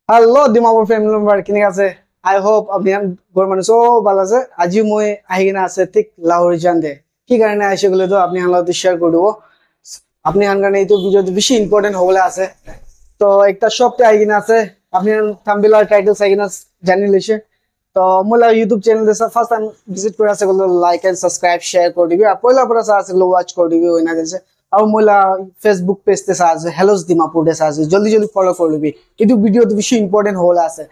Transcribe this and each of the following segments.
hello Dimapur family member কেনে আছে আই hope আপনি ঘর মানুষ সব ভালো আছে আজি মই আহি কিনা আছে ঠিক লাহোরিজান দে কি কারণে আসে গেলে তো আপনি আনলাতে শেয়ার করে দেবো আপনি আন কারণে এই তো ভিডিওতে বেশি ইম্পর্টেন্ট হবলে আছে তো একটা শপতে আহি কিনা আছে আপনি থাম্বনেল আর টাইটেল চাই কিনা জানি লৈছে তো মোলা ইউটিউব চ্যানেল দে ফার্স্ট টাইম ভিজিট করে আছে গেলে লাইক এন্ড সাবস্ক্রাইব শেয়ার করে দিবি আর পয়লা পরে আছে গেলে ওয়াচ করে দিবি ওইনা গেছে আর মোলা ফেসবুক পেজ তে আছে হেলোস ডিমাপুর দে আছে জলদি জলদি ফলো করে দিবি এই ভিডিও তো বেশি ইম্পর্টেন্ট হবলে আছে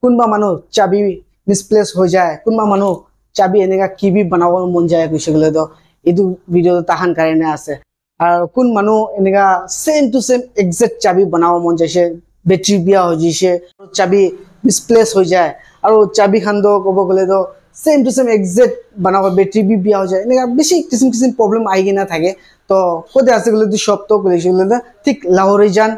কোনবা মানুষ চাবি মিসপ্লেস হয়ে যায় কোনবা মানুষ চাবি এনেকা কিবি বানাব মন যায় কইছে গেলে তো এই ভিডিও তাহান কারণে আছে আর কোন মানুষ এনেকা সেম টু সেম এক্সাক্ট চাবি বানাব মন যাইছে ব্যাটারি বিয়া হয়ে যাইছে চাবি মিসপ্লেস হয়ে যায় আর চাবি খান তো কব গেলে তো সেম টু সেম এক্সাক্ট বানাব ব্যাটারি বি বিয়া হয়ে যায় এনেকা বেশি কিসম কিসম প্রবলেম আই কিনা থাকে তো কোথায় আছে গেলে তুই সব তো বলেছি গেলে ঠিক লাহোরিজান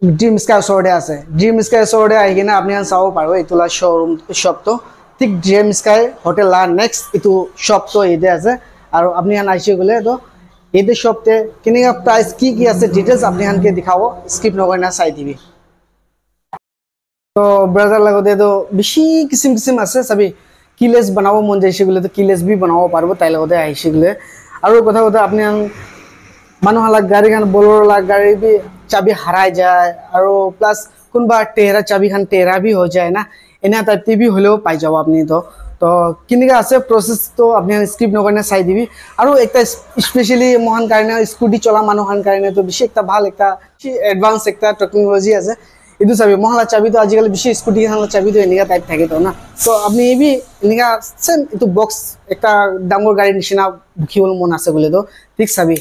ড্রিম স্কাই ওচৰতে আছে ড্ৰিম স্কাই ওচৰতে আহি কিনে আপুনি চাব পাৰিব এইটোলা শ্ব'ৰুম শ্বপটো ঠিক ড্ৰিম স্কাই হোটেল লা নেক্সট এইটো শ্বপটো এইতে আছে আৰু আপুনি আহিছে গ'লে তো এইটো শ্বপতে কেনেকুৱা প্ৰাইচ কি আছে ডিটেইলছ আপুনি আনকে দেখাব স্কিপ নকৰি না চাই দিবি তো ব্ৰাদাৰ লগতে তো বেছি কিসম কিসম আছে চাবি কিলেছ বনাব মন যাইছে গ'লে তো কিলেছ বি বনাব পাৰিব তাই লগতে আহিছে গ'লে আৰু কথা আপুনি মানুহলা গাড়ী খান বলৰলা গাড়ী বি চাবি হারাই যায় আর প্লাস কোনবা টেহরা চাবি খান টেহরা भी हो जाए ना एना टाइप भी হলেও পাই যাব আপনি তো কিনিকা আছে প্রসেস তো আপনি স্কিপ নকরনে চাই দিবি আর একটা স্পেশালি মহান কারণে স্কুটি চলা মানুষান কারণে তো বেশি একটা ভাল একটা অ্যাডভান্স একটা টেকনোলজি আছে ইদু চাবি মহলা চাবি তো আজিকালি বেশি স্কুটি খানলা চাবি তো এনিকা টাইপ থাকে তো না তো আপনি এবি এনিকা সেম ইতু বক্স একটা ডাঙর গাড়ি নিচিনা বুকিবল মন আছে বলে তো ঠিক চাবি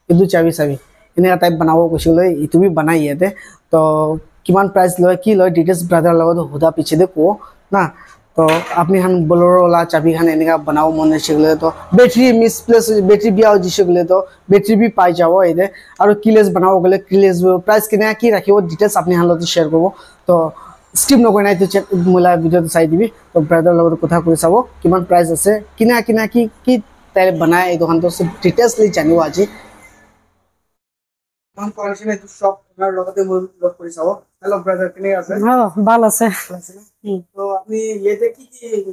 ইদু চাবি এনেকা টাইপ বনাব কৈছিলে ইটো বি বনাই ইয়াতে তো কিমান প্ৰাইচ লয় কি লয় ডিটেইলছ ব্ৰাদাৰ লগত হুদা পিছে দে কো না তো আপনি খান বলৰলা চাবি খান এনেকা বনাব মন আছে তো ব্যাটারি মিসপ্লেস ব্যাটারি বিয়া হৈ দিছে গলে তো ব্যাটারি বি পাই যাব এতে আৰু কিলেছ বনাব গলে কিলেছ প্ৰাইচ কিনা কি ৰাখিব ডিটেইলছ আপনি খান লগত শেয়াৰ কৰিব তো স্কিপ নকৰি নাই তো মোলা ভিডিওটো চাই দিবি তো ব্ৰাদাৰ লগত কথা কৈ চাব কিমান প্ৰাইচ আছে কিনা কি তাই বনায় এই দোকানটো সব ডিটেইলছ লি জানিব আজি মান কোয়ালিটি নাই তো সব আপনার লগতে মই লগ কৰি চাও হেল্ল ব্রাদার কেনে আছে ভাল আছে তো আপনি এতে কি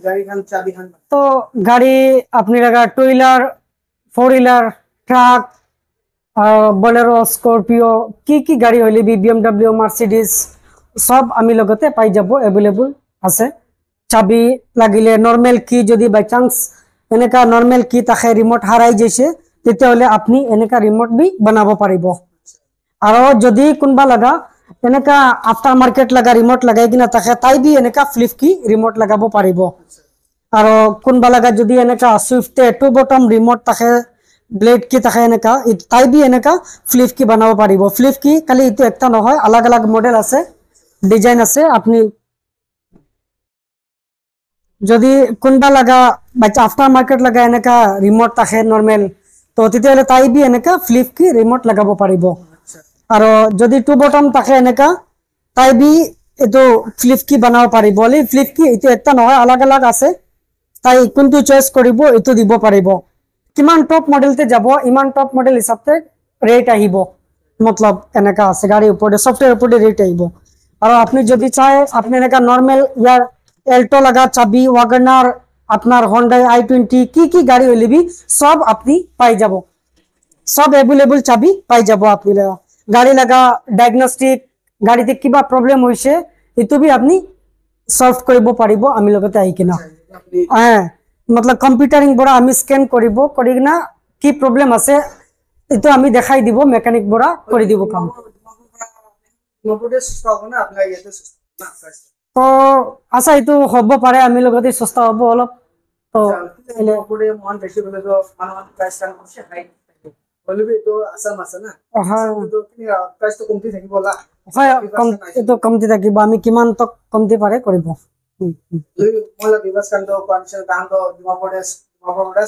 গাড়ি খান চাবি খান তো গাড়ি আপনি লাগা two wheeler four wheeler truck Bolero Scorpio কি গাড়ি হইলে বিএমডব্লিউ মার্সিডিজ সব আমি লগতে পাই যাব अवेलेबल আছে চাবি লাগিলে নরমাল কি যদি বাই চান্স এনেকা নরমাল কি তাকে রিমোট হারাই যাইছে তেতিয়াহলে আপনি এনেকা রিমোট বি বানাবো পারিব আর যদি কোনবা লাগা এনেকা আফটার মার্কেট লাগা রিমোট লাগাই কিনা তাকে তাই বি এনেকা ফ্লিপ কি রিমোট লাগাবো পারিব আর কোনবা লাগা যদি এনেকা সুইফটে টু বটম রিমোট তাকে ব্লেড কি তাকে এনেকা তাই বি এনেকা ফ্লিপ কি বানাবো পারিব ফ্লিপ কি খালি ইটো একটা নহয় আলাগ আলাগ মডেল আছে ডিজাইন আছে আপনি যদি কোনবা লাগা বাচ্চা আফটার মার্কেট লাগা এনেকা রিমোট তাকে নরমাল তো তেতিয়াহলে তাই বি এনেকা ফ্লিপ কি রিমোট লাগাবো পারিব আর যদি টু বটম থাকে এনেকা তাই বি এটো ফ্লিপ কি বানাব পারিব বলি ফ্লিপ কি এটো একটা নহয় আলাগ আলাগ আছে তাই কোনটো চয়েস করিব এটো দিব পারিব কিমান টপ মডেলতে যাব ইমান টপ মডেল হিসাবতে রেট আহিব মতলব এনেকা আছে গাড়ি উপরে সফটওয়্যার উপরে রেট আহিব আর আপনি যদি চায় আপনি এনেকা নরমাল ইয়ার এল্টো লাগা চাবি ওয়াগনার আপনার হোন্ডা i20 কি গাড়ি হইলেবি সব আপনি পাই যাব সব अवेलेबल চাবি পাই যাব আপনি গাড়ি লাগা ডায়াগনস্টিক গাড়িতে কিবা প্রবলেম হইছে এটো বি আপনি সলভ কৰিব পাৰিব আমি লগতে আই কিনা হ্যাঁ মতলব কম্পিউটাৰিং বড়া আমি স্ক্যান কৰিব কৰি কিনা কি প্ৰবলেম আছে এটো আমি দেখাই দিব মেকানিক বড়া কৰি দিব কাম নবুদে সস্তা হবে না আপনাৰ ইয়াতে সস্তা না তো আচ্ছা এটো হ'ব পাৰে আমি লগতে সস্তা হ'ব অলপ তো নবুদে মন বেশি বলে তো মানুষ প্রাইস টান করছে হাই বলবি তো আসাম আছে না হ্যাঁ তো কি প্রাইস তো কমতি থাকিব লা হয় এটো কমতি থাকিব আমি কিমান তক কমতি পারে কৰিব মোলা বিবাস কান্দ কনসেন দাম তো ডিমাপড়ে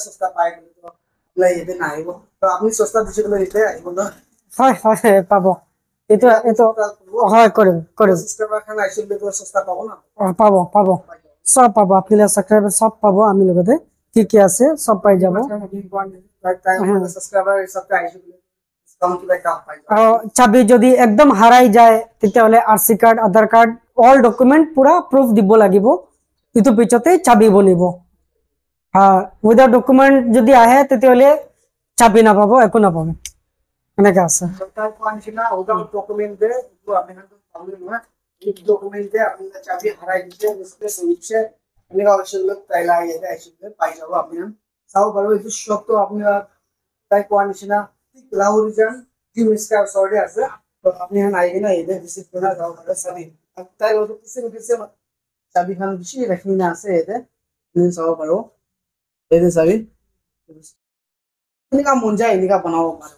সস্তা পাই তো লাই এতে না আইব তো আপনি সস্তা দিছে বলে এতে আইব না হয় পাব এটো হয় কৰিম সিস্টেম খান আইছিল তো সস্তা পাবো না পাব সব পাব আপনি সাবস্ক্রাইবার সব পাব আমি লগতে কি আছে সব পাই যাব সাবস্ক্রাইবার হিসাবে আইছিল চাবি যদি একদম হারাই যায় তেতিয়াহলে আরসি কার্ড আধার কার্ড অল ডকুমেন্ট পুরা প্রুফ দিব লাগিব ইটো পিছতে চাবি বনিব উইদাউট ডকুমেন্ট যদি আহে তেতিয়াহ'লে চাবি নাপাব একো নাপাব এনেকে আছে সরকার কোয়ানছিনা ওটা ডকুমেন্ট দে তো আপনি হাতে প্রবলেম না এই ডকুমেন্ট দে আপনি চাবি হারাই দিতে মিসপ্লেস হইছে এনেকা অবশ্যই তাইলা আইলে আইলে পাই যাব আপনি চাও পারো এই সব তো আপনি তাই কোয়ানছিনা ঠিক লাহোরিজান টিম স্টার সর্ডে আছে তো আপনি হান আইগে না এদে ভিজিট করা যাও পারে সাবি তাই ওটা কিসে চাবি খান বেশি রাখি না আছে এদে তুমি চাও পারো এদে চাবি এনেকা মন যায় এনেকা বানাবো পারো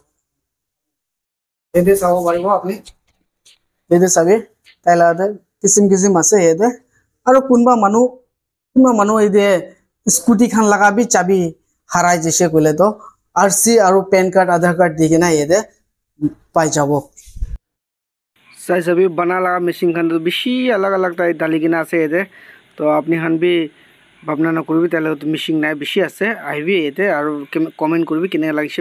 এদে চাব পাৰিব আপুনি এদে চাবি তাইলাতে কিসিম আছে এদে আৰু কোনবা মানুহ এদে স্কুটি খান লাগাবি চাবি হাৰাই যেছে কইলে তো আৰসি আৰু পেন কার্ড আধার কার্ড দি কিনা এদে পাই যাব চাই চাবি বানা লাগা মেশিন খান তো বেশি अलग अलग তাই ডালি কিনা আছে এদে তো আপনি হান বি ভাবনা নকৰিবি তাইলে মেশিন নাই বেশি আছে আহিবি এতে আৰু কমেন্ট কৰিবি কিনে লাগিছে